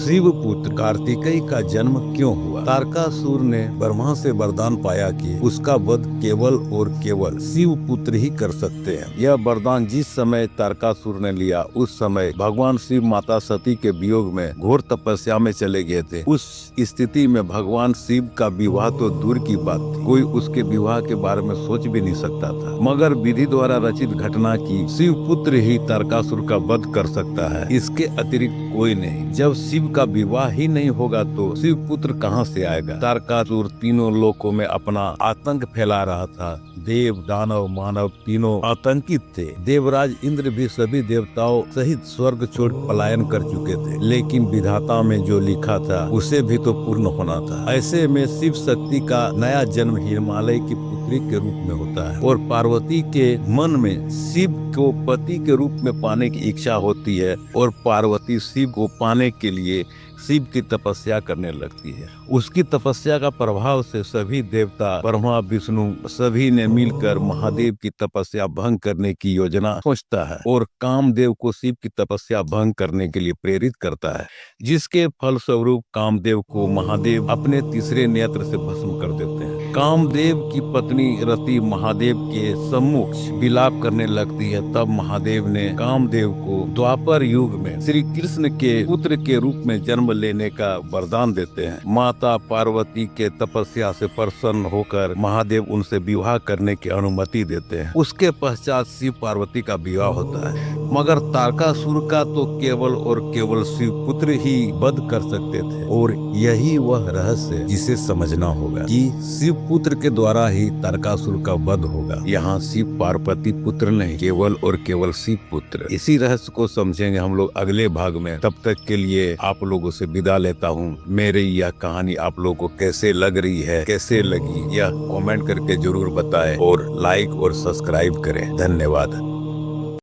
शिव पुत्र कार्तिकेय का जन्म क्यों हुआ? तारकासुर ने ब्रह्मा से वरदान पाया कि उसका वध केवल और केवल शिव पुत्र ही कर सकते हैं। यह वरदान जिस समय तारकासुर ने लिया, उस समय भगवान शिव माता सती के वियोग में घोर तपस्या में चले गए थे। उस स्थिति में भगवान शिव का विवाह तो दूर की बात थी, कोई उसके विवाह के बारे में सोच भी नहीं सकता था। मगर विधि द्वारा रचित घटना की शिव पुत्र ही तारकासुर का वध कर सकता है, इसके अतिरिक्त कोई नहीं। जब शिव का विवाह ही नहीं होगा तो शिव पुत्र कहां से आएगा? तारकासुर तीनों लोकों में अपना आतंक फैला रहा था। देव, दानव, मानव तीनों आतंकित थे। देवराज इंद्र भी सभी देवताओं सहित स्वर्ग छोड़ पलायन कर चुके थे, लेकिन विधाता में जो लिखा था उसे भी तो पूर्ण होना था। ऐसे में शिव शक्ति का नया जन्म हिमालय की पुत्री के रूप में होता है और पार्वती के मन में शिव को पति के रूप में पाने की इच्छा होती है और पार्वती शिव को पाने के लिए शिव की तपस्या करने लगती है। उसकी तपस्या का प्रभाव से सभी देवता, ब्रह्मा, विष्णु सभी ने मिलकर महादेव की तपस्या भंग करने की योजना सोचता है और कामदेव को शिव की तपस्या भंग करने के लिए प्रेरित करता है, जिसके फलस्वरूप कामदेव को महादेव अपने तीसरे नेत्र से भस्म कर देते हैं। कामदेव की पत्नी रति महादेव के सम्मुख विलाप करने लगती है। तब महादेव ने कामदेव को द्वापर युग में श्री कृष्ण के पुत्र के रूप में जन्म लेने का वरदान देते हैं। माता पार्वती के तपस्या से प्रसन्न होकर महादेव उनसे विवाह करने की अनुमति देते हैं। उसके पश्चात शिव पार्वती का विवाह होता है। मगर तारकासुर का तो केवल और केवल शिव पुत्र ही वध कर सकते थे और यही वह रहस्य जिसे समझना होगा कि शिव पुत्र के द्वारा ही तारकासुर का वध होगा। यहाँ शिव पार्वती पुत्र नहीं, केवल और केवल शिव पुत्र। इसी रहस्य को समझेंगे हम लोग अगले भाग में। तब तक के लिए आप लोगों से विदा लेता हूँ। मेरी यह कहानी आप लोगों को कैसे लग रही है, कैसे लगी, यह कमेंट करके जरूर बताएं और लाइक और सब्सक्राइब करें। धन्यवाद।